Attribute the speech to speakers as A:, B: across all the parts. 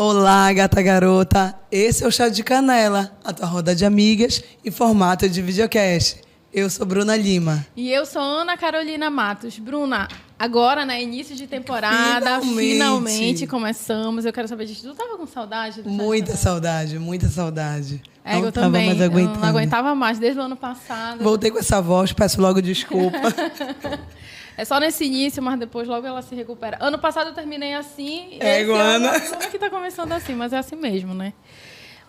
A: Olá, gata garota. Esse é o Chá de Canela, a tua roda de amigas em formato de videocast. Eu sou Bruna Lima.
B: E eu sou Ana Carolina Matos. Bruna, agora, né, início de temporada, finalmente começamos. Eu quero saber disso. Tu tava com saudade?
A: Muita saudade, muita saudade.
B: É,
A: não
B: eu
A: tava
B: também.
A: mais aguentando.
B: Eu não aguentava mais desde o ano passado.
A: Voltei com essa voz, peço logo desculpa.
B: É só nesse início, mas depois logo ela se recupera. Ano passado eu terminei assim.
A: Ana.
B: Como é que tá começando assim? Mas é assim mesmo, né?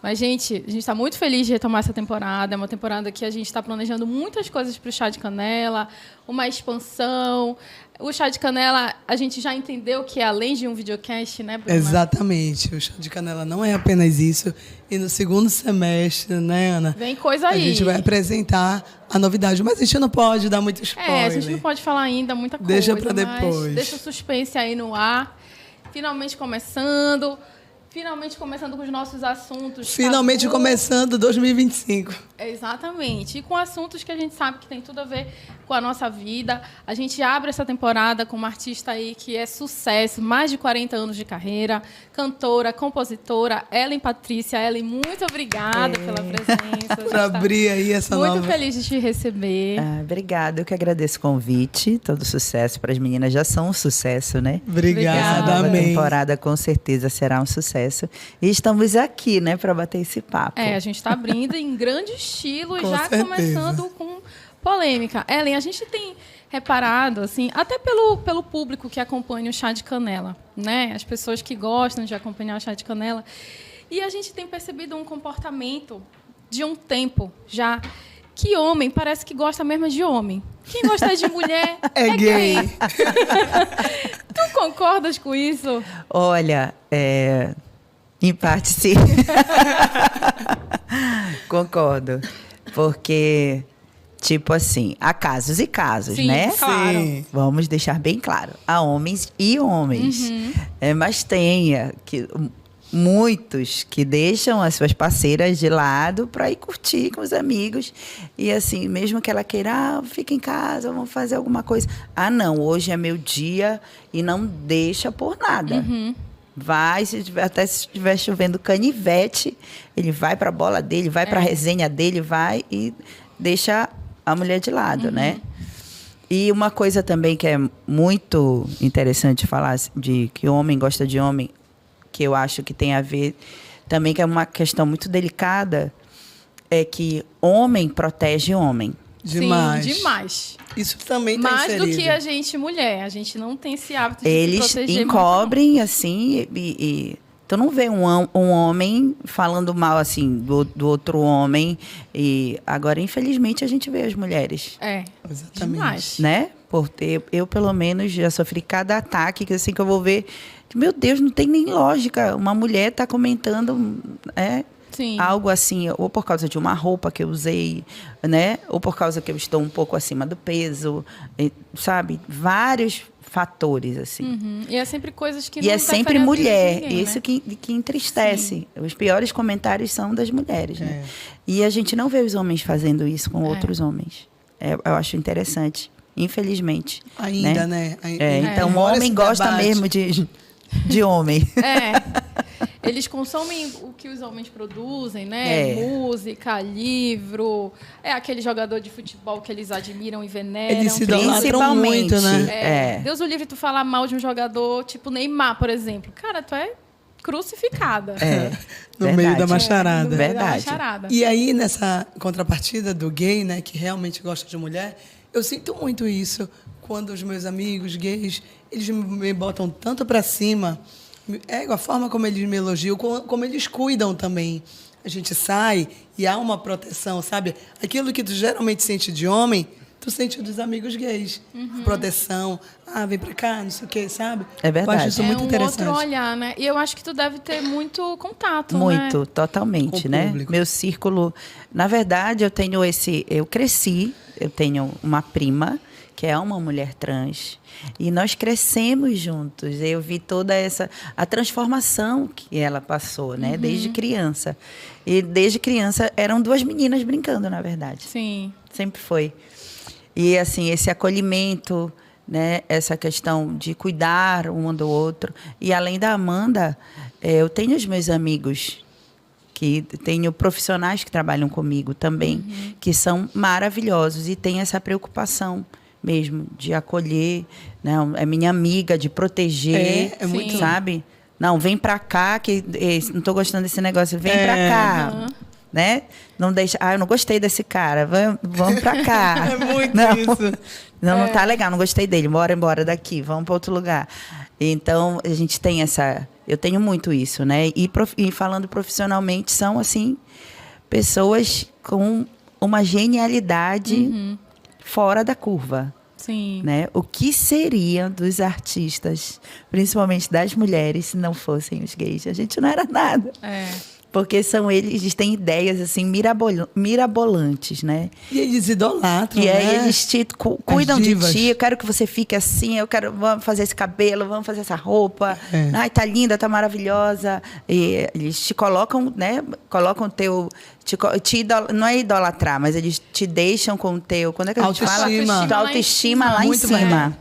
B: Mas, gente, a gente está muito feliz de retomar essa temporada. É uma temporada que a gente está planejando muitas coisas para o Chá de Canela, uma expansão. O Chá de Canela, a gente já entendeu que é além de um videocast, né, Bruna?
A: Exatamente. O Chá de Canela não é apenas isso. E no segundo semestre, né, Ana?
B: Vem coisa aí.
A: A gente vai apresentar a novidade. Mas a gente não pode dar muito spoiler.
B: A gente não pode falar ainda muita coisa.
A: Deixa para depois.
B: Deixa o suspense aí no ar. Finalmente começando com os nossos assuntos.
A: Finalmente começando 2025.
B: Exatamente. E com assuntos que a gente sabe que tem tudo a ver com a nossa vida. A gente abre essa temporada com uma artista aí que é sucesso, mais de 40 anos de carreira, cantora, compositora, Ellen Patrícia. Ellen, muito obrigada pela presença.
A: Por abrir aí essa nova...
B: Muito feliz de te receber.
C: Obrigada, eu que agradeço o convite. Todo sucesso para as meninas, já são um sucesso, né?
A: Obrigada,
C: A
A: amém.
C: temporada com certeza será um sucesso. E estamos aqui, né, para bater esse papo.
B: A gente está abrindo em grande estilo e
A: Com
B: já
A: certeza.
B: começando com polêmica. Ellen, a gente tem reparado, assim, até pelo público que acompanha o Chá de Canela, né? As pessoas que gostam de acompanhar o Chá de Canela. E a gente tem percebido um comportamento de um tempo já que homem parece que gosta mesmo de homem. Quem gosta de mulher
A: é gay.
B: Tu concordas com isso?
C: Olha, em parte sim. Concordo. Porque, tipo assim, há casos e casos,
B: sim,
C: né?
B: Claro.
A: Sim.
C: Vamos deixar bem claro. Há homens e homens. Mas tem muitos que deixam as suas parceiras de lado para ir curtir com os amigos. E assim, mesmo que ela queira, fica em casa, vamos fazer alguma coisa. Ah, não, hoje é meu dia e não deixa por nada. Vai, até se estiver chovendo canivete, ele vai para a bola dele, vai para a resenha dele, vai e deixa a mulher de lado, né? E uma coisa também que é muito interessante falar, de que o homem gosta de homem, que eu acho que tem a ver também, que é uma questão muito delicada, é que homem protege homem.
A: Demais.
B: Sim, demais.
A: Isso também está
B: mais
A: inserido.
B: do que a gente mulher. A gente não tem esse hábito de
C: Eles
B: se proteger
C: encobrem,
B: muito,
C: assim, e tu não vê um homem falando mal, assim, do outro homem. E agora, infelizmente, a gente vê as mulheres.
A: Exatamente.
B: Demais.
C: Né? Porque eu, pelo menos, já sofri cada ataque que, assim, que eu vou ver. Meu Deus, não tem nem lógica. Uma mulher tá comentando...
B: Sim.
C: Algo assim, ou por causa de uma roupa que eu usei, né? Ou por causa que eu estou um pouco acima do peso, sabe? Vários fatores, assim.
B: E é sempre coisas que
C: E
B: não
C: é sempre
B: interferem na vida
C: mulher.
B: de ninguém,
C: Isso
B: né?
C: que entristece.
B: Sim.
C: Os piores comentários são das mulheres, né? E a gente não vê os homens fazendo isso com outros homens. Eu acho interessante, infelizmente.
A: Ainda, né?
C: Então, o homem gosta mesmo de homem.
B: Eles consomem o que os homens produzem, né? Música, livro. É aquele jogador de futebol que eles admiram e veneram.
A: Eles se idolatram muito, né?
B: Deus o livre tu falar mal de um jogador tipo Neymar, por exemplo. Cara, tu é crucificada.
A: No meio da macharada.
B: No meio da macharada.
A: E aí, nessa contrapartida do gay, né? Que realmente gosta de mulher, eu sinto muito isso quando os meus amigos gays, eles me botam tanto pra cima. A forma como eles me elogiam, como eles cuidam também. A gente sai e há uma proteção, sabe? Aquilo que tu geralmente sente de homem, tu sente dos amigos gays. A proteção. Vem pra cá, não sei o quê, sabe?
C: É verdade.
A: Eu acho isso muito interessante.
B: Outro olhar, né? E eu acho que tu deve ter muito contato,
C: muito,
B: né?
C: Totalmente,
A: Com o
C: né?
A: público.
C: Meu círculo... Na verdade, eu cresci, eu tenho uma prima, que é uma mulher trans, e nós crescemos juntos. Eu vi toda a transformação que ela passou, né? Desde criança. E desde criança eram duas meninas brincando, na verdade.
B: Sim.
C: Sempre foi. E assim, esse acolhimento, né? Essa questão de cuidar um do outro. E além da Amanda, eu tenho os meus amigos, que tenho profissionais que trabalham comigo também, que são maravilhosos e têm essa preocupação mesmo de acolher, né? É minha amiga, de proteger,
A: É muito,
C: sabe? Não, vem pra cá, que não tô gostando desse negócio, vem pra cá, né? Não deixa, eu não gostei desse cara, vamos pra cá.
A: É muito
C: não,
A: isso.
C: não tá legal, não gostei dele, bora embora daqui, vamos para outro lugar. Então, a gente tem eu tenho muito isso, né? E falando profissionalmente, são, assim, pessoas com uma genialidade fora da curva.
B: Sim.
C: Né? O que seriam dos artistas, principalmente das mulheres, se não fossem os gays? A gente não era nada. Porque eles têm ideias assim mirabolantes, né?
A: E eles idolatram,
C: e aí
A: né?
C: eles cuidam de
A: divas.
C: ti. Eu quero que você fique assim. Vamos fazer esse cabelo, vamos fazer essa roupa. Ai, tá linda, tá maravilhosa. E eles te colocam, né? Colocam não é idolatrar, mas eles te deixam com o teu. Quando é que a gente fala? Tua autoestima lá em cima.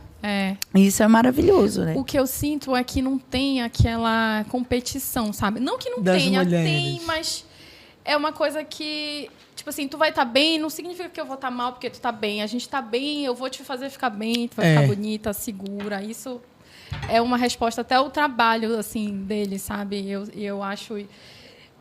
C: Isso é maravilhoso, né?
B: O que eu sinto é que não tem aquela competição, sabe? Não que não
A: Das
B: tenha,
A: mulheres.
B: tem, mas é uma coisa que, tipo assim, tu vai estar bem, não significa que eu vou estar mal porque tu tá bem. A gente tá bem, eu vou te fazer ficar bem, tu vai ficar bonita, segura. Isso é uma resposta até ao trabalho, assim, deles, sabe? Eu acho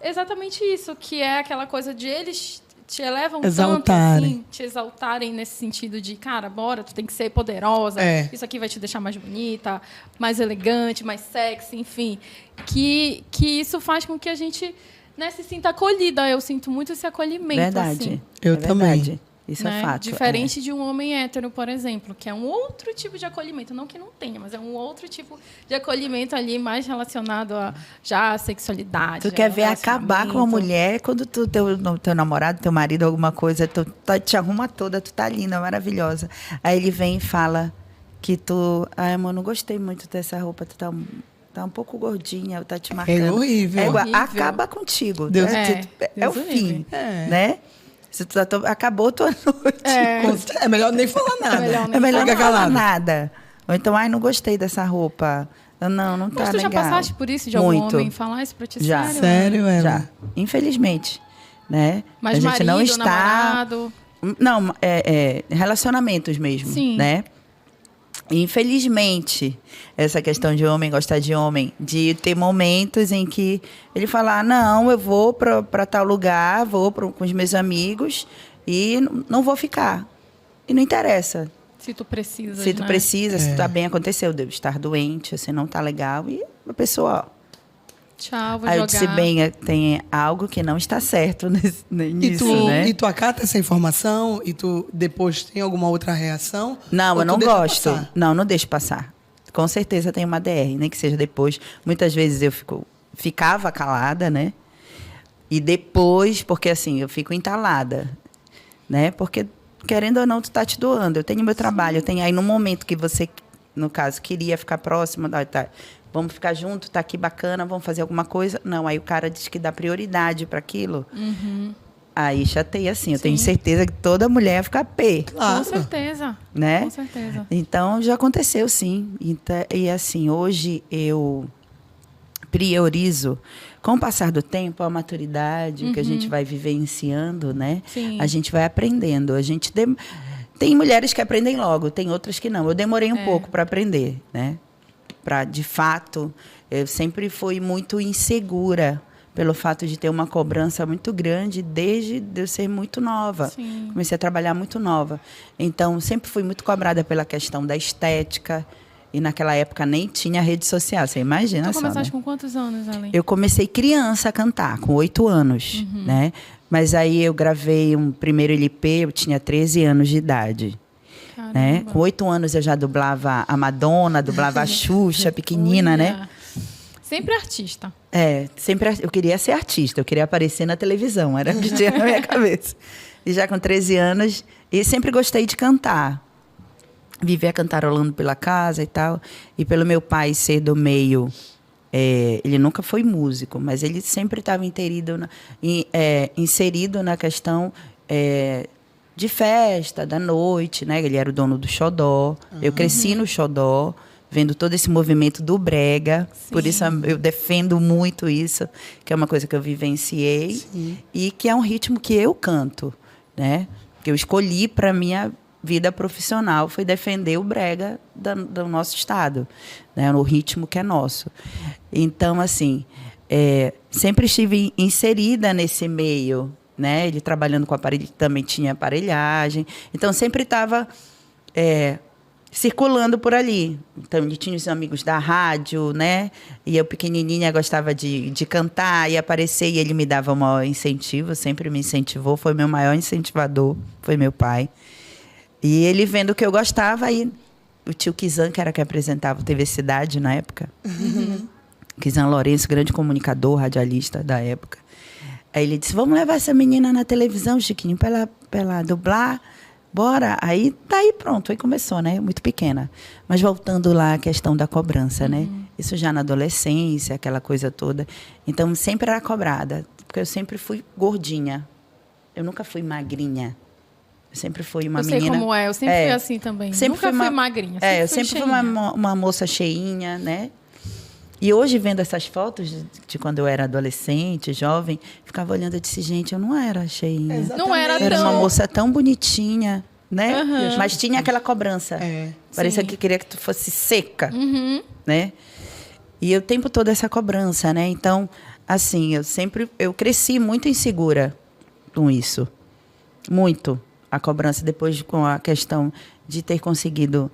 B: exatamente isso, que é aquela coisa de eles te elevam tanto, assim, te exaltarem nesse sentido de, cara, bora, tu tem que ser poderosa, isso aqui vai te deixar mais bonita, mais elegante, mais sexy, enfim. Que isso faz com que a gente, né, se sinta acolhida. Eu sinto muito esse acolhimento.
C: Verdade.
B: Assim,
A: Eu também.
C: Verdade. Isso
B: né?
C: é fato.
B: Diferente de um homem hétero, por exemplo, que é um outro tipo de acolhimento. Não que não tenha, mas é um outro tipo de acolhimento ali mais relacionado a já a sexualidade.
C: Tu quer ver acabar com a mulher quando teu namorado, teu marido, alguma coisa, te arruma toda, tu tá linda, maravilhosa. Aí ele vem e fala que ai, amor, não gostei muito dessa roupa, tu tá um pouco gordinha, tá te marcando.
A: É horrível.
B: Horrível.
C: Acaba contigo.
A: Deus
C: é o fim, né? Se acabou tua noite.
A: É melhor nem falar nada.
C: É melhor não falar nada. Ou então, ai, não gostei dessa roupa. Não tá legal.
B: Mas tu já passaste por isso de algum homem falar isso pra ti?
C: Já.
A: Sério,
C: Já. Infelizmente. Né?
B: Mas
C: a gente
B: marido,
C: não está...
B: namorado...
C: Não, relacionamentos mesmo.
B: Sim.
C: Né? Infelizmente, essa questão de homem gostar de homem, de ter momentos em que ele fala, não, eu vou para tal lugar, com os meus amigos e não vou ficar. E não interessa.
B: Se tu precisa,
C: Se tu precisa, se tu tá bem, aconteceu, deve estar doente, você não tá legal. E a pessoa,
B: tchau, vou
C: aí
B: jogar.
C: eu disse, bem, tem algo que não está certo nisso, né?
A: E tu acata essa informação e tu depois tem alguma outra reação?
C: Não, eu não gosto.
A: Passar?
C: Não deixo passar. Com certeza tem uma DR, nem que seja depois. Muitas vezes eu ficava calada, né? E depois, porque assim, eu fico entalada, né? Porque, querendo ou não, tu tá te doando. Eu tenho meu trabalho, eu tenho aí no momento que você, no caso, queria ficar próximo, tá, vamos ficar junto, tá aqui bacana, vamos fazer alguma coisa. Não, aí o cara diz que dá prioridade para aquilo. Aí chateia, assim. Eu tenho certeza que toda mulher ia ficar pé.
B: Com certeza.
C: Né?
B: Com certeza.
C: Então, já aconteceu, sim. E assim, hoje eu priorizo, com o passar do tempo, a maturidade que a gente vai vivenciando, né?
B: Sim.
C: A gente vai aprendendo. Tem mulheres que aprendem logo, tem outras que não. Eu demorei um pouco para aprender, né? De fato, eu sempre fui muito insegura pelo fato de ter uma cobrança muito grande desde eu ser muito nova.
B: Sim.
C: Comecei a trabalhar muito nova. Então, sempre fui muito cobrada pela questão da estética. E naquela época nem tinha rede social, você imagina
B: Tu
C: só,
B: começaste
C: né?
B: com quantos anos, Ellen?
C: Eu comecei criança a cantar, com 8 anos, né? Mas aí eu gravei um primeiro LP, eu tinha 13 anos de idade.
B: Caramba.
C: Né? Com 8 anos eu já dublava a Madonna, dublava a Xuxa, pequenina, né?
B: Sempre artista.
C: Sempre eu queria ser artista, eu queria aparecer na televisão, era o que tinha na minha cabeça. E já com 13 anos, e sempre gostei de cantar. Vivia cantarolando pela casa e tal. E pelo meu pai ser do meio, ele nunca foi músico, mas ele sempre estava inserido na questão de festa, da noite, né? Ele era o dono do Xodó. Eu cresci no Xodó, vendo todo esse movimento do brega.
B: Sim.
C: Por isso eu defendo muito isso, que é uma coisa que eu vivenciei.
A: Sim.
C: E que é um ritmo que eu canto, né? Que eu escolhi para minha vida profissional, foi defender o brega do nosso estado, né? O ritmo que é nosso. Então, assim, sempre estive inserida nesse meio, né? Ele trabalhando com aparelho, também tinha aparelhagem. Então, sempre estava circulando por ali. Então, ele tinha os amigos da rádio, né? E eu, pequenininha, gostava de cantar e aparecer. E ele me dava o maior incentivo, sempre me incentivou. Foi meu maior incentivador, foi meu pai. E ele vendo que eu gostava, aí o tio Kizan, que era quem apresentava o TV Cidade na época. Kizan Lourenço, grande comunicador, radialista da época. Aí ele disse, vamos levar essa menina na televisão, Chiquinho, para ela dublar. Bora. Aí, daí pronto, aí começou, né? Muito pequena. Mas voltando lá à questão da cobrança, né? Isso já na adolescência, aquela coisa toda. Então, sempre era cobrada, porque eu sempre fui gordinha. Eu nunca fui magrinha. Eu sempre fui uma menina...
B: Eu sei como é, eu sempre fui assim também.
C: Sempre
B: Nunca fui magrinha.
C: Eu sempre fui uma moça cheinha, né? E hoje, vendo essas fotos de quando eu era adolescente, jovem, ficava olhando e disse, gente, eu não era cheinha.
A: Exatamente.
B: Não era
C: Eu era
B: tão...
C: uma moça tão bonitinha, né?
B: Uhum.
C: Mas tinha aquela cobrança. Parecia
B: Sim.
C: que queria que tu fosse seca,
B: Uhum.
C: né? E o tempo todo essa cobrança, né? Então, assim, eu cresci muito insegura com isso. Muito. A cobrança, depois com a questão de ter conseguido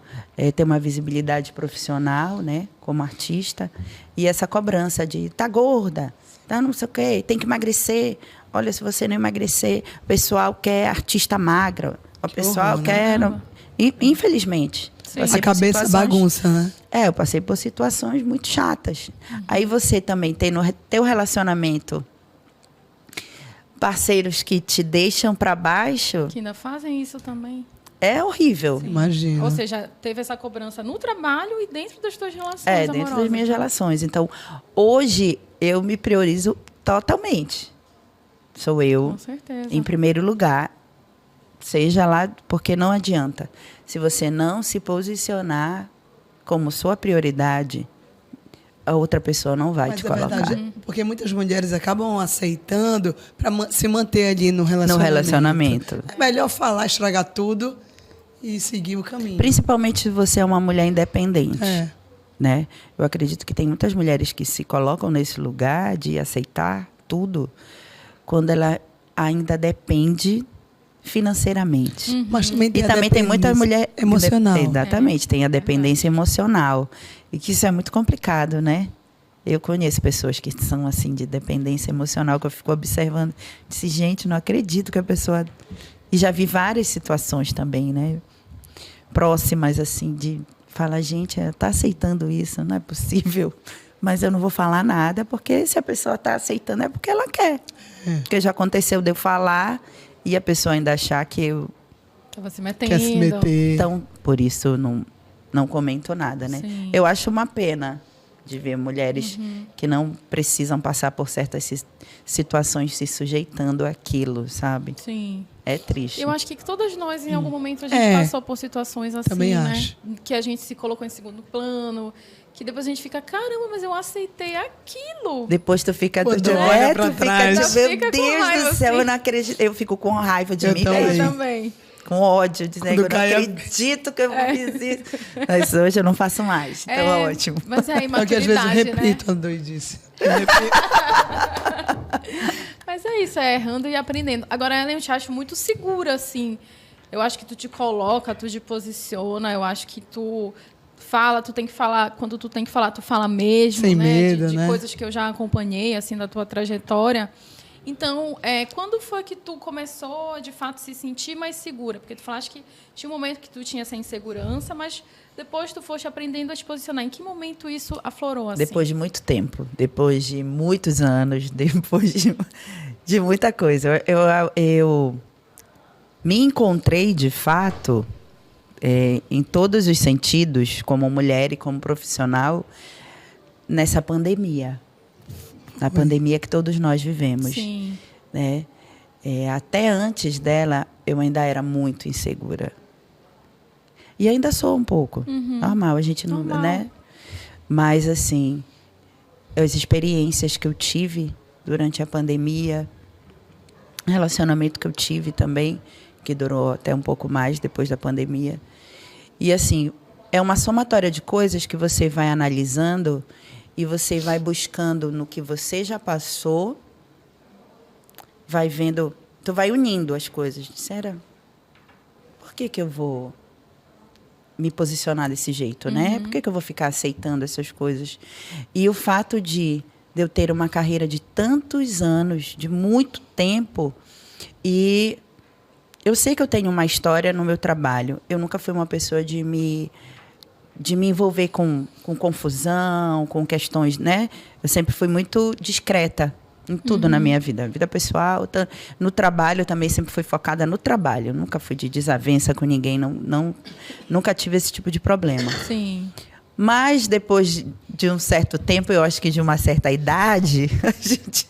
C: ter uma visibilidade profissional, né, como artista, e essa cobrança de tá gorda, tá não sei o quê, tem que emagrecer. Olha, se você não emagrecer, o pessoal quer artista magra, o pessoal
A: horror,
C: quer...
A: né?
C: E, infelizmente.
B: Sim.
C: passei
A: A
C: por
A: cabeça
C: situações-
A: bagunça, né?
C: eu passei por situações muito chatas. Aí você também tem no teu relacionamento parceiros que te deixam para baixo,
B: Que ainda fazem isso também.
C: é horrível.
A: Imagina.
B: Ou seja, teve essa cobrança no trabalho e dentro das tuas relações
C: Dentro das
B: amorosas,
C: minhas
B: né?
C: relações. Então, hoje, eu me priorizo totalmente. Sou eu,
B: Com certeza.
C: em primeiro lugar. Seja lá, porque não adianta. Se você não se posicionar como sua prioridade, a outra pessoa não vai
A: Mas
C: te
A: é
C: colocar.
A: verdade, porque muitas mulheres acabam aceitando para se manter ali no
C: No
A: relacionamento.
C: relacionamento.
A: É melhor falar, estragar tudo e seguir o caminho.
C: Principalmente se você é uma mulher independente.
A: É.
C: Né? Eu acredito que tem muitas mulheres que se colocam nesse lugar de aceitar tudo quando ela ainda depende financeiramente.
A: Mas também tem
C: E
A: a
C: também tem muita
A: dependência
C: mulher
A: emocional.
C: Exatamente, tem a dependência emocional. E que isso é muito complicado, né? Eu conheço pessoas que são assim de dependência emocional, que eu fico observando. Disse, gente, não acredito que a pessoa... E já vi várias situações também, né? Próximas, assim, de falar, gente, está aceitando isso, não é possível. Mas eu não vou falar nada, porque se a pessoa está aceitando é porque ela quer. Porque já aconteceu de eu falar e a pessoa ainda achar que eu...
B: Tava se metendo.
A: Quer se meter.
C: Então, por isso, não comento nada, né?
B: Sim.
C: Eu acho uma pena de ver mulheres que não precisam passar por certas situações se sujeitando àquilo, sabe?
B: Sim.
C: É triste.
B: Eu acho que todas nós, em algum momento, a gente
A: É.
B: passou por situações assim,
A: Também
B: né?
A: acho.
B: Que a gente se colocou em segundo plano, que depois a gente fica, caramba, mas eu aceitei aquilo.
C: Depois tu fica
A: Quando
C: tu
A: olha pra
C: tu fica,
A: trás.
C: tipo, meu
B: Fica com
C: Deus
B: raiva,
C: do céu,
B: assim.
C: eu não acredito. Eu fico com raiva de
A: Eu
C: mim
A: também.
B: Eu
C: mesma.
B: também.
C: Com ódio, dizendo que eu não
A: cai a-
C: acredito que eu fiz isso. Mas hoje eu não faço mais, então é ótimo.
B: Mas é a
A: É o que às vezes eu
B: imaturidade, né?
A: repito a doidice. Eu repito.
B: Mas é isso, é errando e aprendendo. Agora, Ellen, eu te acho muito segura, assim. Eu acho que tu te coloca, tu te posiciona, eu acho que tu fala, tu tem que falar, quando tu tem que falar, tu fala mesmo,
A: Sem
B: né?
A: medo,
B: de
A: né?
B: coisas que eu já acompanhei, assim, da tua trajetória. Então, quando foi que tu começou, de fato, se sentir mais segura? Porque tu falaste que tinha um momento que tu tinha essa insegurança, mas depois tu foste aprendendo a te posicionar. Em que momento isso aflorou, assim?
C: Depois de muito tempo, depois de muitos anos, depois de muita coisa. Eu me encontrei, de fato, em todos os sentidos, como mulher e como profissional, nessa pandemia. Na pandemia que todos nós vivemos.
B: Sim.
C: Né? Até antes dela, eu ainda era muito insegura. E ainda sou um pouco. Normal, a gente não,
B: Normal.
C: né? Mas, assim, as experiências que eu tive durante a pandemia, relacionamento que eu tive também, que durou até um pouco mais depois da pandemia. E, assim, é uma somatória de coisas que você vai analisando e você vai buscando no que você já passou, vai vendo, tu vai unindo as coisas. Será? Por que eu vou me posicionar desse jeito, né? Por que eu vou ficar aceitando essas coisas? E o fato de eu ter uma carreira de tantos anos, de muito tempo, e eu sei que eu tenho uma história no meu trabalho. Eu nunca fui uma pessoa de me envolver com confusão, com questões, né? Eu sempre fui muito discreta em tudo na minha vida. Vida pessoal, no trabalho, eu também sempre fui focada no trabalho. Eu nunca fui de desavença com ninguém, nunca tive esse tipo de problema.
B: Sim.
C: Mas, depois de um certo tempo, eu acho que de uma certa idade, a gente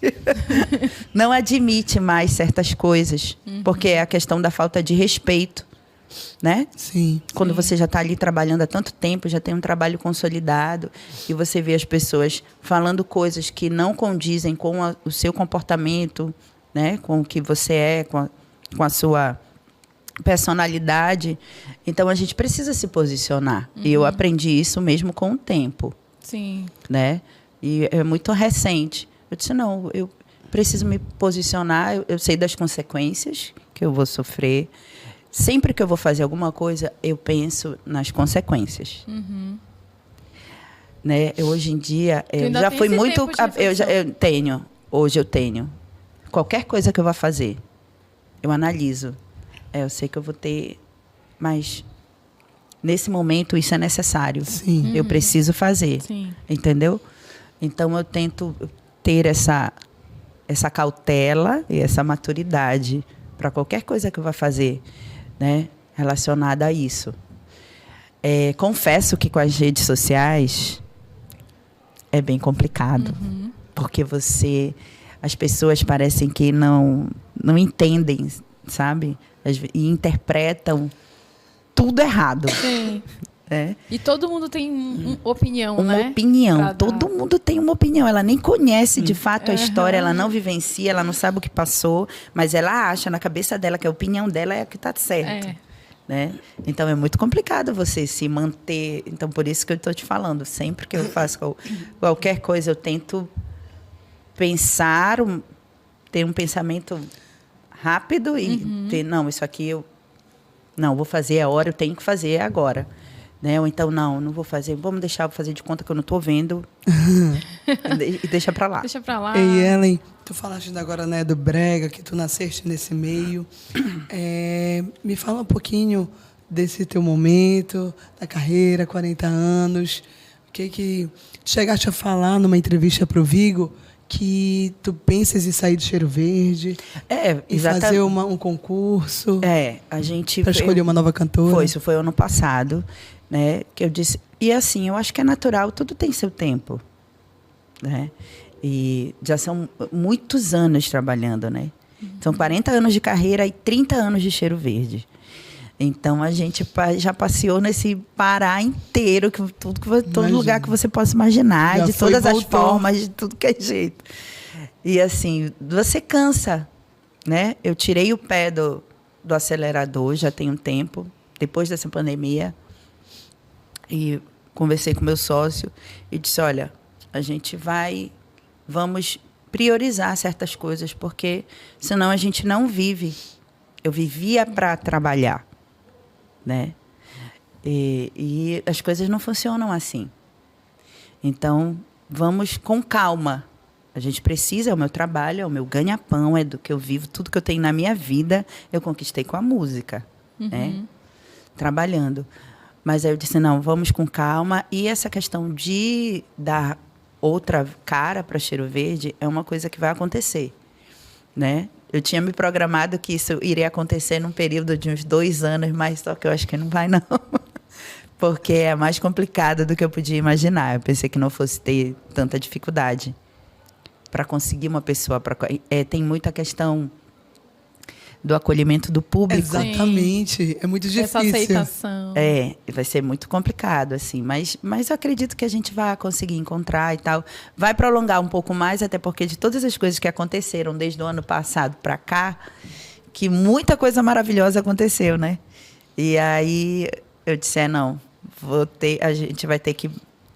C: não admite mais certas coisas. Porque é a questão da falta de respeito, né?
A: Sim.
C: Quando você já está ali trabalhando há tanto tempo, já tem um trabalho consolidado, e você vê as pessoas falando coisas que não condizem com o seu comportamento, né? Com o que você é, com a sua personalidade. Então, a gente precisa se posicionar. E eu aprendi isso mesmo com o tempo.
B: Sim.
C: Né? E é muito recente. Eu disse, não, eu preciso me posicionar, eu sei das consequências que eu vou sofrer. Sempre que eu vou fazer alguma coisa, eu penso nas consequências. Né? Hoje em dia, eu já fui muito... Hoje eu tenho. Qualquer coisa que eu vá fazer, eu analiso. Eu sei que eu vou ter, mas nesse momento isso é necessário.
A: Sim.
C: Eu preciso fazer.
B: Sim.
C: Entendeu? Então eu tento ter essa cautela e essa maturidade para qualquer coisa que eu vá fazer, né, relacionada a isso. Confesso que com as redes sociais é bem complicado, porque as pessoas parecem que não entendem, sabe? E interpretam tudo errado.
B: Sim.
C: Né?
B: E todo mundo tem uma opinião,
C: uma
B: né?
C: opinião. Todo mundo tem uma opinião. Ela nem conhece de fato a história, ela não vivencia, ela não sabe o que passou, mas ela acha na cabeça dela que a opinião dela é a que está certa. Né? Então é muito complicado você se manter. Então, por isso que eu estou te falando, sempre que eu faço qualquer coisa, eu tento pensar, ter um pensamento rápido e ter, não, isso aqui eu não vou fazer, é a hora, eu tenho que fazer, é agora. Né? Ou então, não vou fazer, vamos deixar eu fazer de conta que eu não estou vendo e deixa para lá.
B: Deixa para lá.
A: Ei, Ellen, tu falaste agora, né, do brega, que tu nasceste nesse meio. Me fala um pouquinho desse teu momento, da carreira, 40 anos. O que chegaste a falar numa entrevista para o Vigo, que tu pensas em sair de Cheiro Verde e fazer um concurso
C: a gente
A: para escolher uma nova cantora.
C: Isso foi ano passado, né, que eu disse, e assim, eu acho que é natural, tudo tem seu tempo, né, e já são muitos anos trabalhando, né, são 40 anos de carreira e 30 anos de Cheiro Verde. Então, a gente já passeou nesse Pará inteiro, todo lugar que você possa imaginar, de todas as formas, de tudo que é jeito. E, assim, você cansa, né? Eu tirei o pé do acelerador, já tem um tempo, depois dessa pandemia, e conversei com meu sócio e disse, olha, vamos priorizar certas coisas, porque senão a gente não vive. Eu vivia para trabalhar. Né? E as coisas não funcionam assim. Então, vamos com calma. A gente precisa, é o meu trabalho, é o meu ganha-pão, é do que eu vivo, tudo que eu tenho na minha vida, eu conquistei com a música, né? Trabalhando. Mas aí eu disse, não, vamos com calma. E essa questão de dar outra cara para Cheiro Verde é uma coisa que vai acontecer, né? Eu tinha me programado que isso iria acontecer num período de uns 2 anos, mas só que eu acho que não vai, não. Porque é mais complicado do que eu podia imaginar. Eu pensei que não fosse ter tanta dificuldade para conseguir uma pessoa. Tem muita questão do acolhimento do público.
A: Exatamente. É muito difícil.
B: Essa aceitação.
C: Vai ser muito complicado, assim. Mas eu acredito que a gente vai conseguir encontrar e tal. Vai prolongar um pouco mais, até porque de todas as coisas que aconteceram desde o ano passado para cá, que muita coisa maravilhosa aconteceu, né? E aí eu disse, não, a gente vai ter que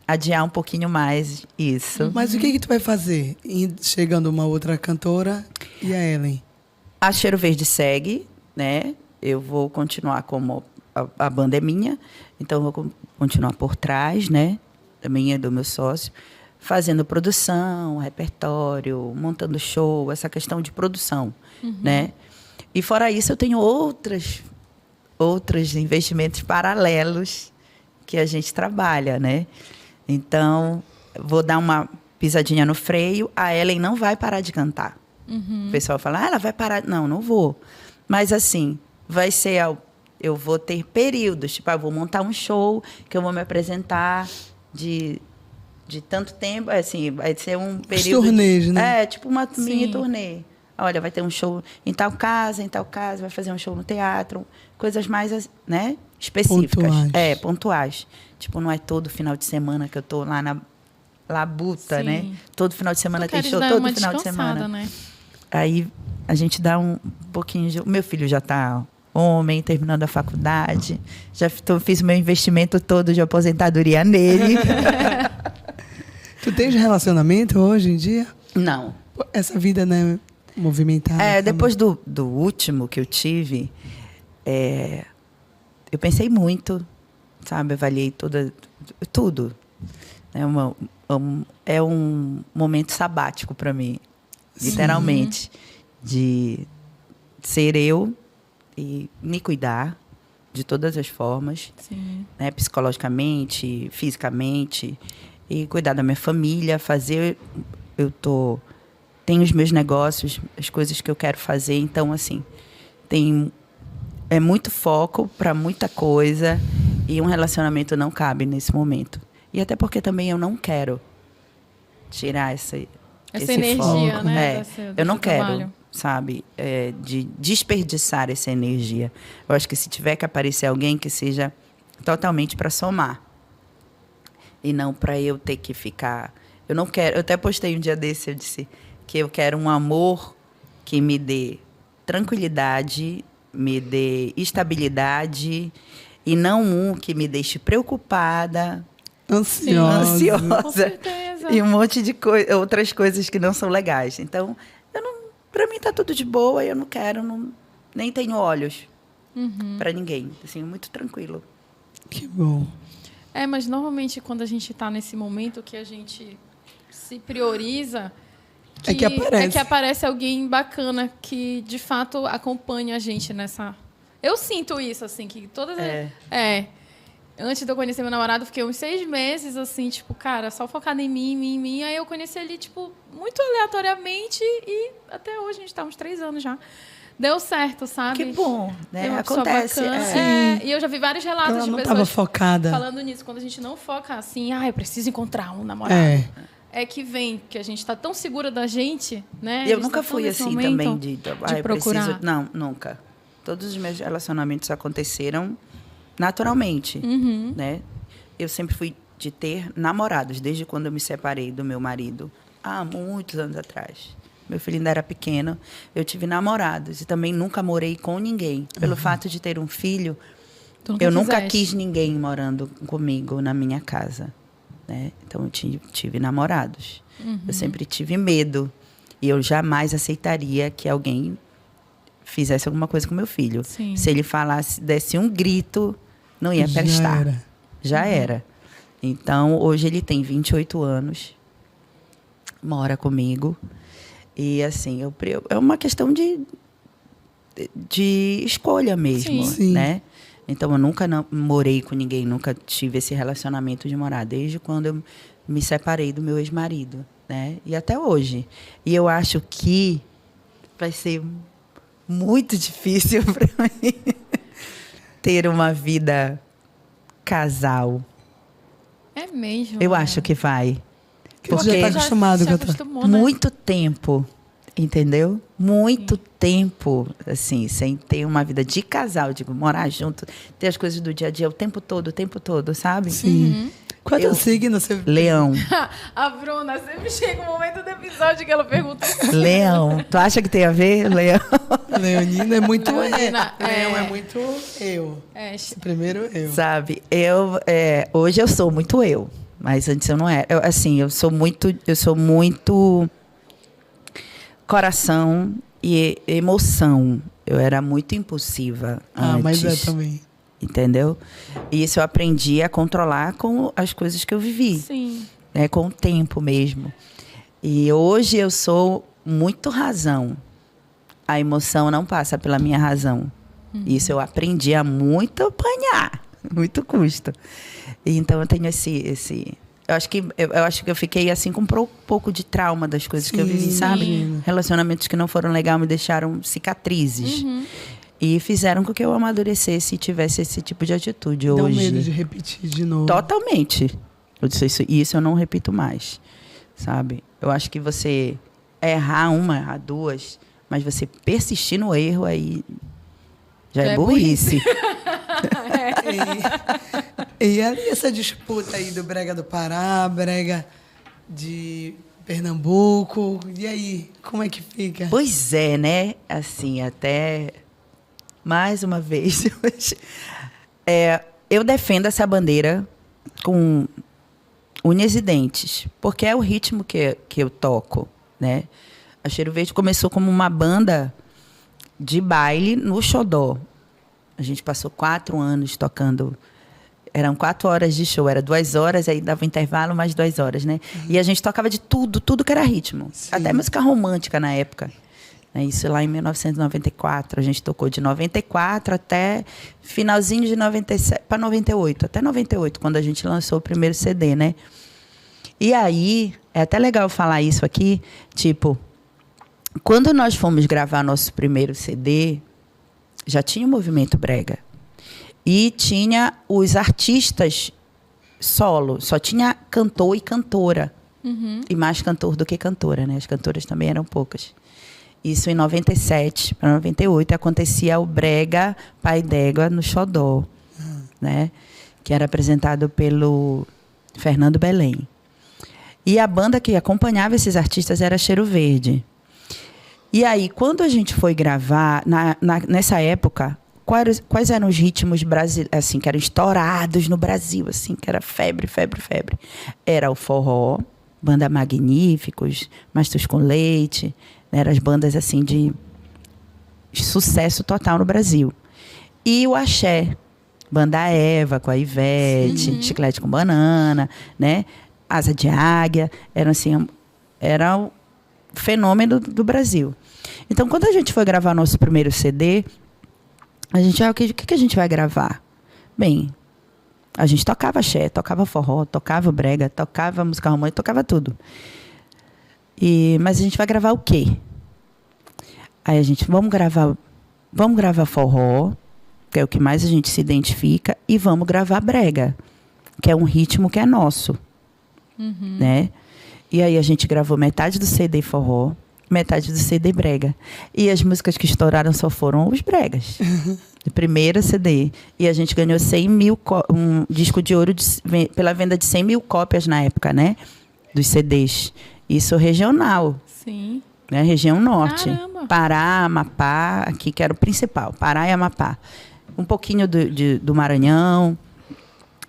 C: adiar um pouquinho mais isso.
A: Mas o que tu vai fazer? Chegando uma outra cantora e a Ellen?
C: A Cheiro Verde segue, né? Eu vou continuar como a banda é minha, então eu vou continuar por trás, né? Da minha e do meu sócio, fazendo produção, repertório, montando show, essa questão de produção, né? E fora isso, eu tenho outros investimentos paralelos que a gente trabalha, né? Então, vou dar uma pisadinha no freio. A Ellen não vai parar de cantar. O pessoal fala, ela vai parar. Não, não vou. Mas, assim, vai ser... Eu vou ter períodos. Tipo, eu vou montar um show que eu vou me apresentar de tanto tempo. Assim, vai ser um período...
A: Os turnês, né?
C: tipo uma mini turnê. Olha, vai ter um show em tal casa, vai fazer um show no teatro. Coisas mais, né, específicas.
A: Pontuais.
C: Pontuais. Tipo, não é todo final de semana que eu tô lá na labuta, né? Todo final de semana tem show, todo final de semana.
B: Né?
C: Aí a gente dá um pouquinho de... Meu filho já tá homem, terminando a faculdade. Fiz o meu investimento todo de aposentadoria nele.
A: Tu tens relacionamento hoje em dia?
C: Não.
A: Essa vida, né, movimentada.
C: Depois do último que eu tive, eu pensei muito, sabe? Avaliei tudo. É um momento sabático para mim, literalmente, de ser eu e me cuidar de todas as formas, né? Psicologicamente, fisicamente, e cuidar da minha família, tenho os meus negócios, as coisas que eu quero fazer, então, assim, é muito foco para muita coisa e um relacionamento não cabe nesse momento. E até porque também eu não quero tirar esse
B: energia,
C: foco,
B: né?
C: Eu não quero, sabe, de desperdiçar essa energia. Eu acho que se tiver que aparecer alguém, que seja totalmente para somar. E não para eu ter que ficar... Eu não quero... Eu até postei um dia desse, eu disse que eu quero um amor que me dê tranquilidade, me dê estabilidade, e não um que me deixe preocupada, ansiosa
B: Com certeza.
C: e um monte de outras coisas que não são legais. Então, para mim tá tudo de boa, eu não quero, nem tenho olhos para ninguém. Assim, muito tranquilo.
A: Que bom.
B: Mas normalmente quando a gente está nesse momento que a gente se prioriza,
A: é que
B: aparece alguém bacana que de fato acompanha a gente nessa. Eu sinto isso, assim, que todas. Antes de eu conhecer meu namorado, fiquei uns 6 meses, assim, tipo, cara, só focada em mim. Aí eu conheci ele, tipo, muito aleatoriamente e até hoje, a gente tá uns 3 anos já. Deu certo, sabe?
C: Que bom, né?
B: Uma
C: Acontece.
B: E eu já vi vários relatos
A: Ela
B: de
A: não
B: pessoas
A: tava focada.
B: falando nisso. Quando a gente não foca assim, eu preciso encontrar um namorado. É que vem, que a gente está tão segura da gente, né?
C: Eu nunca fui assim também de
B: procurar.
C: Não, nunca. Todos os meus relacionamentos aconteceram naturalmente, né? Eu sempre fui de ter namorados, desde quando eu me separei do meu marido, há muitos anos atrás. Meu filho ainda era pequeno, eu tive namorados e também nunca morei com ninguém. Pelo fato de ter um filho, eu nunca quis ninguém morando comigo na minha casa, né? Então, eu tive namorados. Eu sempre tive medo e eu jamais aceitaria que alguém fizesse alguma coisa com meu filho.
B: Sim.
C: Se ele desse um grito, não ia prestar. Já era. Então, hoje ele tem 28 anos, mora comigo. E, assim, é uma questão de escolha mesmo, né? Então, eu nunca morei com ninguém, nunca tive esse relacionamento de morar, desde quando eu me separei do meu ex-marido, né? E até hoje. E eu acho que vai ser muito difícil para mim ter uma vida casal.
B: É mesmo?
C: Eu acho que vai.
A: Porque já está acostumado com
B: acostumou, né?
C: Muito tempo Entendeu? Muito tempo, assim, sem ter uma vida de casal, digo, morar junto, ter as coisas do dia a dia o tempo todo, sabe?
A: Sim. Qual é o signo? Você...
C: Leão.
B: A Bruna, sempre chega um momento do episódio que ela pergunta.
C: Leão. Tu acha que tem a ver, Leão?
A: Leonina é muito
B: Leonina,
A: Leão é muito eu. Primeiro eu.
C: Sabe, hoje eu sou muito eu, mas antes eu não era. Eu sou muito coração e emoção. Eu era muito impulsiva antes.
A: Mas é também.
C: Entendeu? E isso eu aprendi a controlar com as coisas que eu vivi.
B: Sim.
C: Né? Com o tempo mesmo. E hoje eu sou muito razão. A emoção não passa pela minha razão. Isso eu aprendi a muito apanhar. Muito custo. E então eu tenho esse... Eu acho que eu fiquei assim com um pouco de trauma das coisas que eu vivi, sabe? Relacionamentos que não foram legais me deixaram cicatrizes. E fizeram com que eu amadurecesse e tivesse esse tipo de atitude hoje.
A: Deu medo de repetir de novo.
C: Totalmente. Eu disse isso eu não repito mais, sabe? Eu acho que você errar duas, mas você persistir no erro aí já é burrice.
A: E ali essa disputa aí do Brega do Pará, Brega de Pernambuco, e aí, como é que fica?
C: Pois é, né? Assim, até... Mais uma vez, eu defendo essa bandeira com unhas e dentes, porque é o ritmo que eu toco, né? A Cheiro Verde começou como uma banda de baile no xodó. A gente passou 4 anos tocando. Eram 4 horas de show, era 2 horas, aí dava intervalo, mais 2 horas, né? E a gente tocava de tudo que era ritmo. Sim. Até música romântica na época. Isso lá em 1994, a gente tocou de 94 até finalzinho de 97 para 98, até 98, quando a gente lançou o primeiro CD, né? E aí, é até legal falar isso aqui, tipo, quando nós fomos gravar nosso primeiro CD, já tinha o movimento brega. E tinha os artistas solo, só tinha cantor e cantora. E mais cantor do que cantora, né? As cantoras também eram poucas. Isso em 97 para 98 acontecia o Brega Pai d'Égua no Xodó, né? Que era apresentado pelo Fernando Belém. E a banda que acompanhava esses artistas era Cheiro Verde. E aí, quando a gente foi gravar, nessa época, quais eram os ritmos brasileiros, assim, que eram estourados no Brasil, assim, que era febre. Era o forró, Banda Magníficos, Mastos com Leite... Eram as bandas assim de sucesso total no Brasil. E o axé, Banda Eva com a Ivete, Chiclete com Banana, né? Asa de Águia, era o fenômeno do Brasil. Então, quando a gente foi gravar nosso primeiro CD, a gente, o que a gente vai gravar? Bem, a gente tocava axé, tocava forró, tocava brega, tocava música romântica, tocava tudo. Mas a gente vai gravar o quê? Aí a gente, vamos gravar forró, que é o que mais a gente se identifica, e vamos gravar brega, que é um ritmo que é nosso. Né? E aí a gente gravou metade do CD forró, metade do CD brega. E as músicas que estouraram só foram os bregas. Do primeiro CD. E a gente ganhou 100 mil, um disco de ouro pela venda de 100 mil cópias na época, né? Dos CDs. Isso regional.
B: Sim.
C: Né? Região norte.
B: Caramba.
C: Pará, Amapá, aqui que era o principal. Pará e Amapá. Um pouquinho do Maranhão,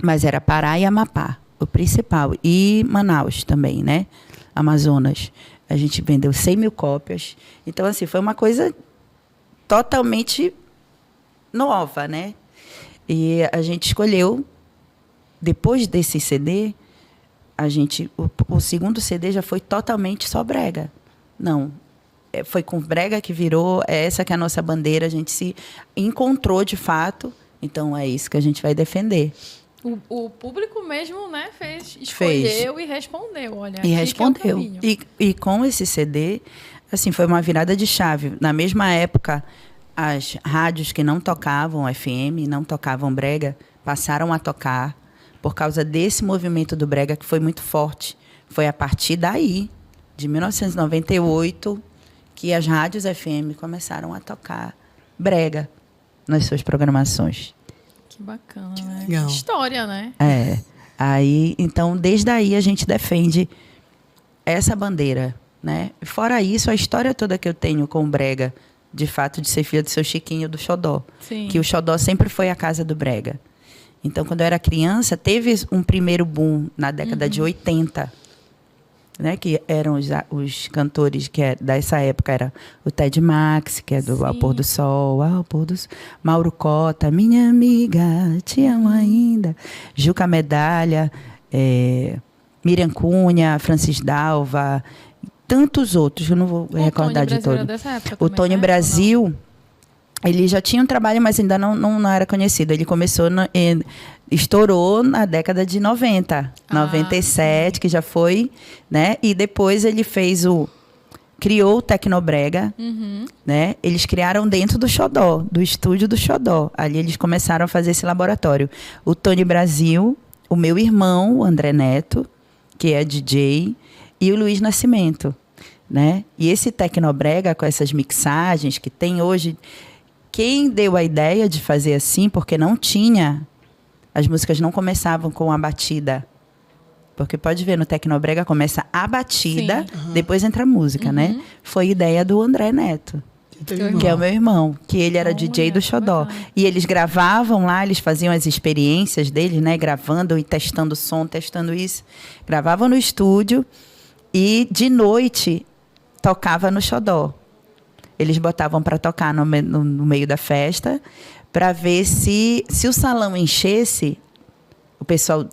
C: mas era Pará e Amapá, o principal. E Manaus também, né? Amazonas. A gente vendeu 100 mil cópias. Então, assim, foi uma coisa totalmente nova, né? E a gente escolheu, depois desse CD, o segundo CD já foi totalmente só brega. Não, foi com brega que virou, essa que é a nossa bandeira, a gente se encontrou de fato, então é isso que a gente vai defender.
B: O público mesmo, né, escolheu e respondeu, olha.
C: E respondeu. E com esse CD, assim, foi uma virada de chave. Na mesma época, as rádios que não tocavam FM, não tocavam brega, passaram a tocar por causa desse movimento do brega que foi muito forte. Foi a partir daí, de 1998, que as rádios FM começaram a tocar brega nas suas programações.
B: Que bacana, né?
A: legal.
B: História, né?
C: Aí, então, desde aí a gente defende essa bandeira, né? Fora isso, a história toda que eu tenho com o brega, de fato, de ser filha do seu Chiquinho do Xodó.
B: Sim.
C: Que o Xodó sempre foi a casa do brega. Então, quando eu era criança, teve um primeiro boom na década de 80, né? Que eram os cantores dessa época, era o Ted Max, que é do Ao Pôr do Sol, Ao Pôr do Sol, Mauro Cota, Minha Amiga, Te Amo Ainda, Juca Medalha, Miriam Cunha, Francis Dalva, tantos outros, eu não vou recordar de todos. O Tony Brasil, ele já tinha um trabalho, mas ainda não era conhecido. Ele começou, estourou na década de 90, 97, que já foi, né? E depois ele criou o Tecnobrega, né? Eles criaram dentro do Xodó, do estúdio do Xodó. Ali eles começaram a fazer esse laboratório. O Tony Brasil, o meu irmão, o André Neto, que é DJ, e o Luiz Nascimento, né? E esse Tecnobrega, com essas mixagens que tem hoje, quem deu a ideia de fazer assim, porque não tinha, as músicas não começavam com a batida. Porque pode ver, no Tecnobrega começa a batida, depois entra a música, né? Foi ideia do André Neto, que é o meu irmão, que ele era DJ do Xodó. E eles gravavam lá, eles faziam as experiências deles, né? Gravando e testando som, testando isso. Gravavam no estúdio e, de noite, tocava no Xodó. Eles botavam para tocar no meio da festa, para ver se o salão enchesse, o pessoal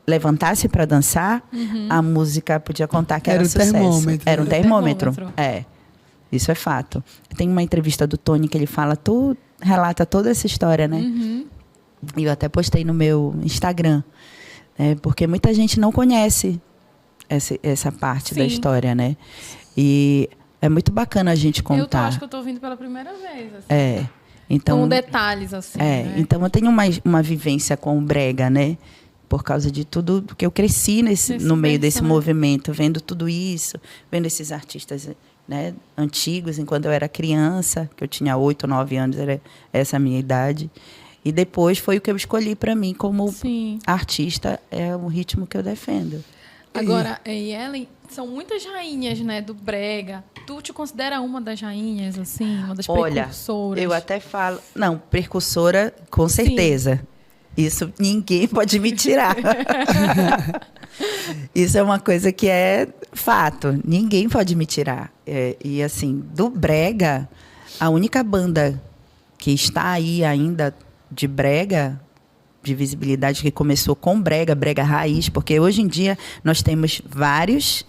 C: levantasse para dançar, a música podia contar que era sucesso.
A: Termômetro.
C: Era um termômetro. Isso é fato. Tem uma entrevista do Tony que ele relata toda essa história, né? E eu até postei no meu Instagram, né? Porque muita gente não conhece essa parte da história, né? E é muito bacana a gente contar.
B: Eu acho que eu estou ouvindo pela primeira vez. Assim.
C: Então,
B: com detalhes, assim. Né?
C: Então eu tenho uma vivência com o brega, né? Por causa de tudo que eu cresci no meio desse movimento, vendo tudo isso, vendo esses artistas, né, antigos, enquanto eu era criança, que eu tinha 8 ou 9 anos, era essa a minha idade. E depois foi o que eu escolhi para mim como artista, é o ritmo que eu defendo.
B: Agora, Ellen, são muitas rainhas, né, do brega. Tu te considera uma das rainhas, assim, uma das precursoras?
C: Eu até falo... Não, precursora, com certeza. Isso ninguém pode me tirar. Isso é uma coisa que é fato. Ninguém pode me tirar. E, assim, do brega, a única banda que está aí ainda de brega, de visibilidade, que começou com brega raiz, porque hoje em dia nós temos vários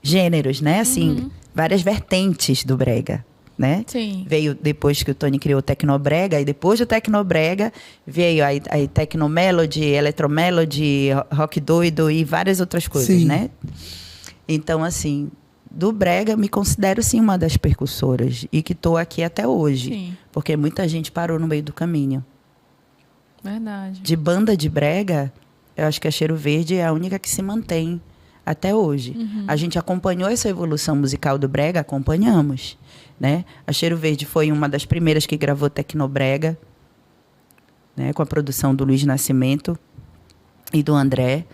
C: gêneros, né? Assim, várias vertentes do brega, né?
B: Sim.
C: Veio depois que o Tony criou o Tecnobrega, e depois do Tecnobrega veio a Tecnomelody, Eletromelody, Rock Doido e várias outras coisas, né? Então, assim, do brega, me considero, sim, uma das percussoras e que estou aqui até hoje, porque muita gente parou no meio do caminho.
B: Verdade.
C: De banda de brega, eu acho que a Cheiro Verde é a única que se mantém até hoje. A gente acompanhou essa evolução musical do brega, acompanhamos, né? A Cheiro Verde foi uma das primeiras que gravou Tecnobrega, né, com a produção do Luiz Nascimento e do André,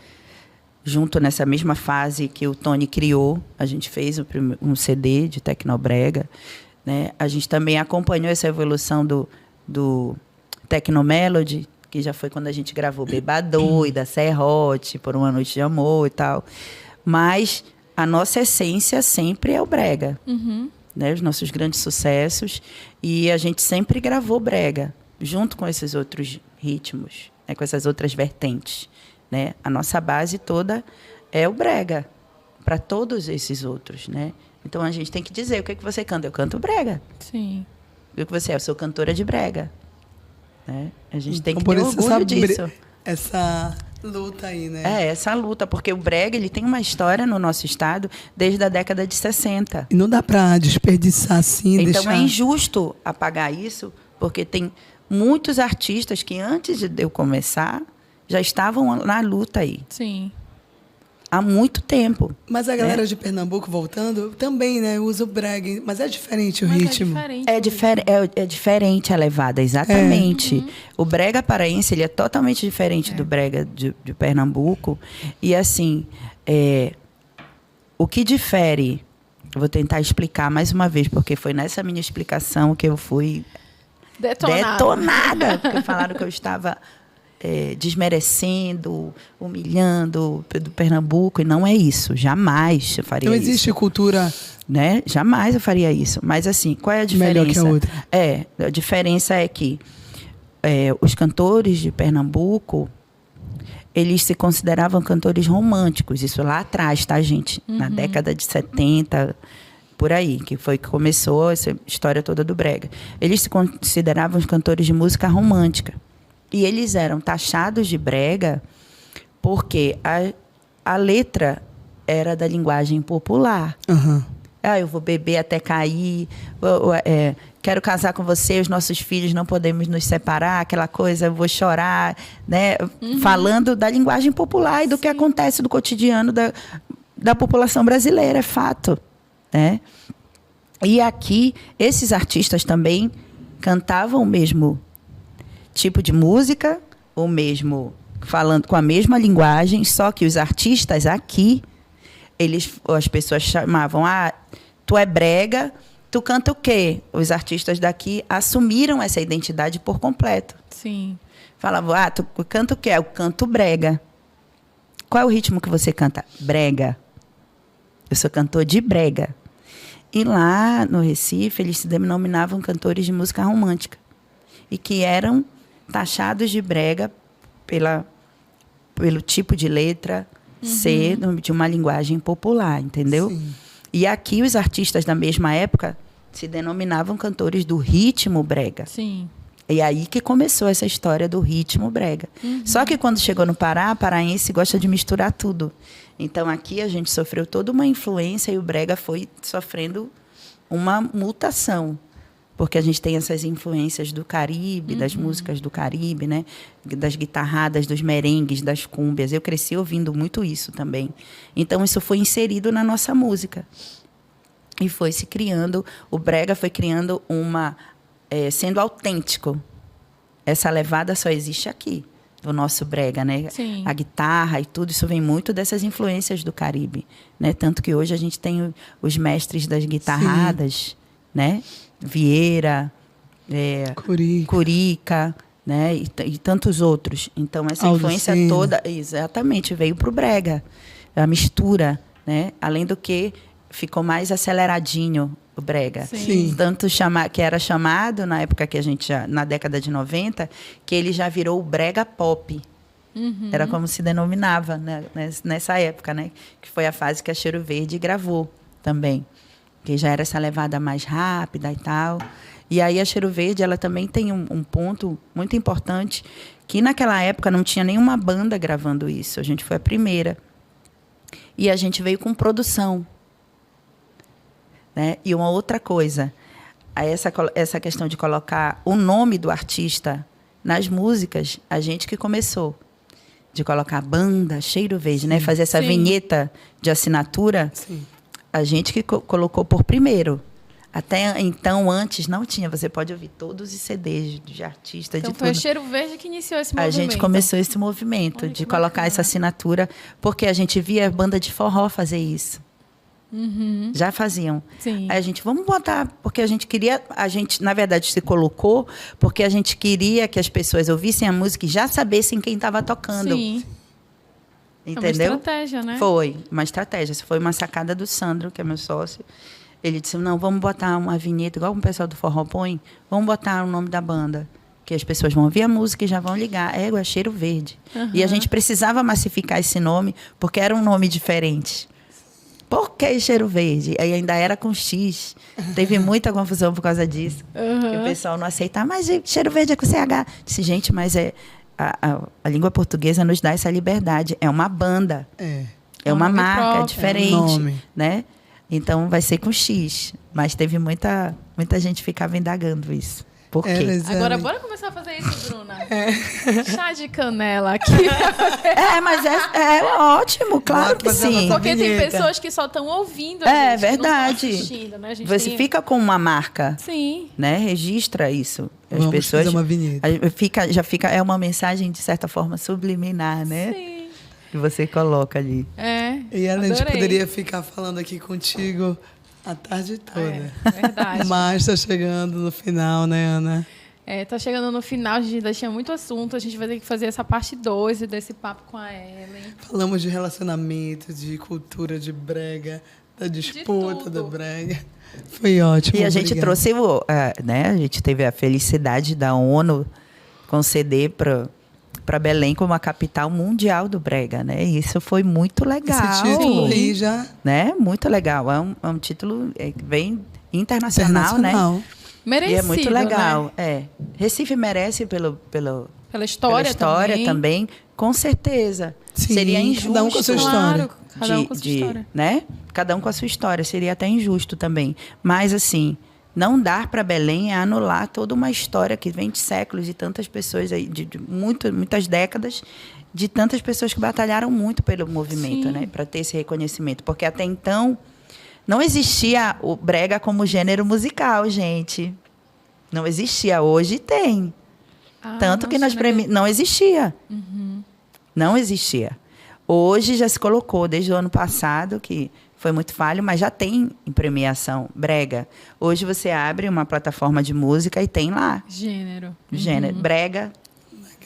C: junto nessa mesma fase que o Tony criou. A gente fez um CD de Tecnobrega, né? A gente também acompanhou essa evolução do Tecnomelody, que já foi quando a gente gravou Beba Doida, Serrote, Por Uma Noite de Amor e tal. Mas a nossa essência sempre é o brega, né? Os nossos grandes sucessos. E a gente sempre gravou brega, junto com esses outros ritmos, né? Com essas outras vertentes, né? A nossa base toda é o brega, para todos esses outros, né? Então a gente tem que dizer, o que você canta? Eu canto brega.
B: Sim.
C: O que você é? Eu sou cantora de brega. Né? A gente tem que
A: Por
C: ter
A: isso,
C: orgulho disso.
A: Essa luta aí, né?
C: Essa luta, porque o brega, ele tem uma história no nosso estado desde a década de 60.
A: E não dá para desperdiçar assim,
C: então é injusto apagar isso, porque tem muitos artistas que antes de eu começar já estavam na luta aí.
B: Sim.
C: há muito tempo.
A: Mas a galera de Pernambuco, voltando, também, né, usa o brega, mas é diferente o
B: Mas
A: ritmo.
C: É diferente a levada, exatamente. O brega paraense, ele é totalmente diferente do brega de Pernambuco. E, assim, o que difere... Eu vou tentar explicar mais uma vez, porque foi nessa minha explicação que eu fui detonada. Porque falaram que eu estava desmerecendo, humilhando do Pernambuco, e não é isso. Jamais eu faria isso.
A: Não existe cultura...
C: Né? Jamais eu faria isso. Mas, assim, qual é a diferença?
A: Melhor que a outra.
C: A diferença é que os cantores de Pernambuco, eles se consideravam cantores românticos. Isso lá atrás, tá, gente? Na década de 70, por aí, que foi que começou essa história toda do brega. Eles se consideravam os cantores de música romântica. E eles eram taxados de brega porque a letra era da linguagem popular.
A: Uhum.
C: Eu vou beber até cair, quero casar com você, os nossos filhos não podemos nos separar, aquela coisa, eu vou chorar, né? Falando da linguagem popular e do que acontece do cotidiano da população brasileira, é fato. Né? E aqui, esses artistas também cantavam o mesmo tipo de música, ou mesmo falando com a mesma linguagem, só que os artistas aqui, as pessoas chamavam, tu é brega, tu canta o quê? Os artistas daqui assumiram essa identidade por completo.
B: Sim.
C: Falavam, tu canta o quê? Eu canto brega. Qual é o ritmo que você canta? Brega. Eu sou cantor de brega. E lá no Recife, eles se denominavam cantores de música romântica. E que eram taxados de brega pelo tipo de letra ser de uma linguagem popular, entendeu?
A: Sim.
C: E aqui os artistas da mesma época se denominavam cantores do ritmo brega.
B: Sim.
C: E aí que começou essa história do ritmo brega. Só que quando chegou no Pará, a paraense gosta de misturar tudo. Então aqui a gente sofreu toda uma influência e o brega foi sofrendo uma mutação. Porque a gente tem essas influências do Caribe, das músicas do Caribe, né? Das guitarradas, dos merengues, das cúmbias. Eu cresci ouvindo muito isso também. Então, isso foi inserido na nossa música. E foi se criando, o brega foi criando sendo autêntico. Essa levada só existe aqui, do nosso brega, né?
B: Sim.
C: A guitarra e tudo, isso vem muito dessas influências do Caribe, né? Tanto que hoje a gente tem os mestres das guitarradas, né? Vieira, Curica, né? E tantos outros. Então, essa influência toda, exatamente, veio para o brega. A mistura, né? Além do que ficou mais aceleradinho o brega.
A: Sim.
C: Tanto que era chamado, na época que na década de 90, que ele já virou o brega pop. Era como se denominava, né? Nessa época, né? Que foi a fase que a Cheiro Verde gravou também. Que já era essa levada mais rápida e tal. E aí a Cheiro Verde, ela também tem um ponto muito importante, que naquela época não tinha nenhuma banda gravando isso. A gente foi a primeira. E a gente veio com produção. Né? E uma outra coisa, essa questão de colocar o nome do artista nas músicas, a gente que começou. De colocar banda, Cheiro Verde, né? Fazer essa vinheta de assinatura.
A: Sim.
C: A gente que colocou por primeiro. Até então, antes, não tinha. Você pode ouvir todos os CDs de artistas,
B: Então,
C: de
B: foi
C: tudo.
B: o Cheiro Verde que iniciou esse movimento.
C: A gente começou esse movimento de colocar
B: bacana.
C: essa assinatura, porque a gente via a banda de forró fazer isso. Já faziam.
B: Sim.
C: Aí a gente, vamos botar, porque a gente queria, na verdade, se colocou, porque a gente queria que as pessoas ouvissem a música e já sabessem quem estava tocando.
B: Sim.
C: Entendeu?
B: É uma estratégia, né?
C: Foi uma estratégia. Essa foi uma sacada do Sandro, que é meu sócio. Ele disse, não, vamos botar uma vinheta, igual o pessoal do forró põe, vamos botar o nome da banda, que as pessoas vão ouvir a música e já vão ligar. É Cheiro Verde. E a gente precisava massificar esse nome, porque era um nome diferente. Por que Cheiro Verde? Aí ainda era com X. Teve muita confusão por causa disso. Que o pessoal não aceitava. Mas Cheiro Verde é com CH. Disse, gente, mas a língua portuguesa nos dá essa liberdade. É uma banda. É uma
B: nome
C: marca
B: próprio.
C: diferente.
A: É um nome.
C: Né? Então, vai ser com X. Mas teve muita gente que ficava indagando isso. Por quê?
A: Elas,
B: Agora,
A: elas-
B: bora começar a fazer isso, Bruna. Chá de canela aqui.
C: Mas é ótimo, claro
A: Bora
C: que
A: fazer a
C: sim.
A: nossa
B: Porque tem
A: vinheta.
B: pessoas que só estão ouvindo a
C: É
B: gente, que não estão
C: verdade.
B: assistindo, né? A gente
C: Você
B: tem-
C: fica com uma marca,
B: Sim.
C: né? Registra isso. As
A: Vamos
C: pessoas
A: fazer uma vinheta.
C: é uma mensagem de certa forma subliminar, né?
B: Sim.
C: Que você coloca ali.
B: É.
A: E a gente
B: adorei.
A: poderia ficar falando aqui contigo a tarde toda.
B: É, verdade.
A: Mas tá chegando no final, né, Ana?
B: Tá chegando no final, a gente ainda tinha muito assunto. A gente vai ter que fazer essa parte 2 desse papo com a Ellen.
A: Falamos de relacionamento, de cultura de brega, da disputa
B: tudo.
A: da brega. Foi ótimo.
C: E a gente
A: obrigado.
C: trouxe, né? A gente teve a felicidade da ONU conceder para Belém como a capital mundial do brega, né? E isso foi muito legal.
A: Esse título aí já
C: Né? Muito legal. É um título que vem internacional, né?
A: internacional.
B: Merecido,
C: E é muito legal.
B: né?
C: Recife merece pela
B: Pela história,
C: também, com certeza.
A: Sim,
C: Seria injusto.
A: cada um com a sua história.
B: Claro, cada um com a sua história.
C: Né? Cada um com a sua história. Seria até injusto também. Mas, assim, não dar para Belém é anular toda uma história que vem de séculos, de tantas pessoas, aí, de muitas décadas, de tantas pessoas que batalharam muito pelo movimento,
B: Sim.
C: né? Para ter esse reconhecimento. Porque até então não existia o brega como gênero musical, gente. Não existia. Hoje tem. Tanto que não existia. Não existia. Hoje já se colocou, desde o ano passado, que foi muito falho, mas já tem em premiação brega. Hoje você abre uma plataforma de música e tem lá.
B: Gênero.
C: Gênero. Brega,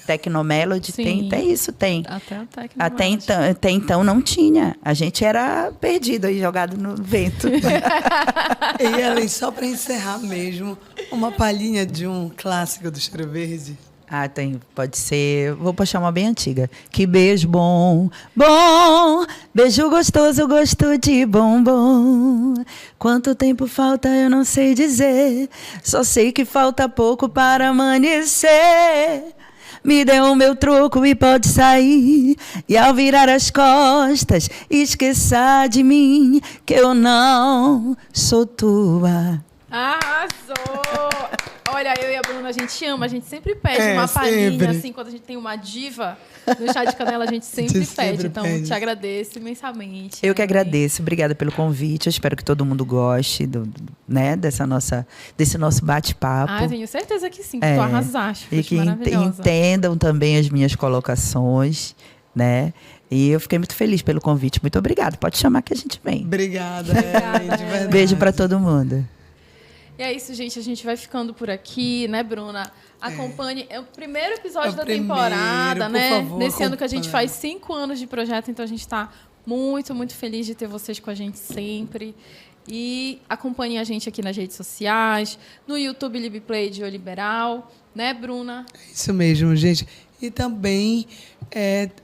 C: Tecnomelody,
B: Sim.
C: tem isso, tem.
B: Até o técnico.
C: Até então não tinha. A gente era perdido aí, jogado no vento.
A: E Ellen, só para encerrar mesmo, uma palhinha de um clássico do Cheiro Verde.
C: Tem. Pode ser. Vou puxar uma bem antiga. Que beijo bom, bom. Beijo gostoso, gosto de bombom. Quanto tempo falta, eu não sei dizer. Só sei que falta pouco para amanhecer. Me dê o meu troco e pode sair. E ao virar as costas, esqueça de mim, que eu não sou tua.
B: Arrasou! Olha, eu e a Bruna, a gente ama, a gente sempre pede
A: É,
B: uma palhinha,
A: sempre.
B: assim, quando a gente tem uma diva no chá de canela, a gente sempre
A: sempre
B: pede. Então,
A: pede.
B: te agradeço imensamente.
C: Eu que
B: Ellen.
C: agradeço, obrigada pelo convite. Eu espero que todo mundo goste né, desse nosso bate-papo.
B: Tenho certeza que sim, que tu arrasaste.
C: E
B: Foi
C: que
B: maravilhosa.
C: entendam também as minhas colocações, né? E eu fiquei muito feliz pelo convite. Muito obrigada. Pode chamar que a gente vem.
A: Obrigada, Ellen, de verdade.
C: Beijo para todo mundo.
B: E é isso, gente. A gente vai ficando por aqui, né, Bruna? Acompanhe. É o primeiro episódio
A: É o
B: da
A: primeiro,
B: temporada,
A: por
B: né?
A: favor,
B: Nesse ano que a gente
A: acompanhe.
B: faz 5 anos de projeto, então a gente está muito, muito feliz de ter vocês com a gente sempre. E acompanhem a gente aqui nas redes sociais, no YouTube Libplay de O Liberal, né, Bruna?
A: Isso mesmo, gente. E também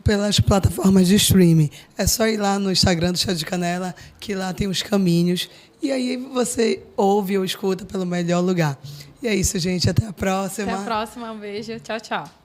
A: pelas plataformas de streaming. É só ir lá no Instagram do Chá de Canela, que lá tem os caminhos. E aí você ouve ou escuta pelo melhor lugar. E é isso, gente. Até a próxima.
B: Até a próxima. Um beijo. Tchau, tchau.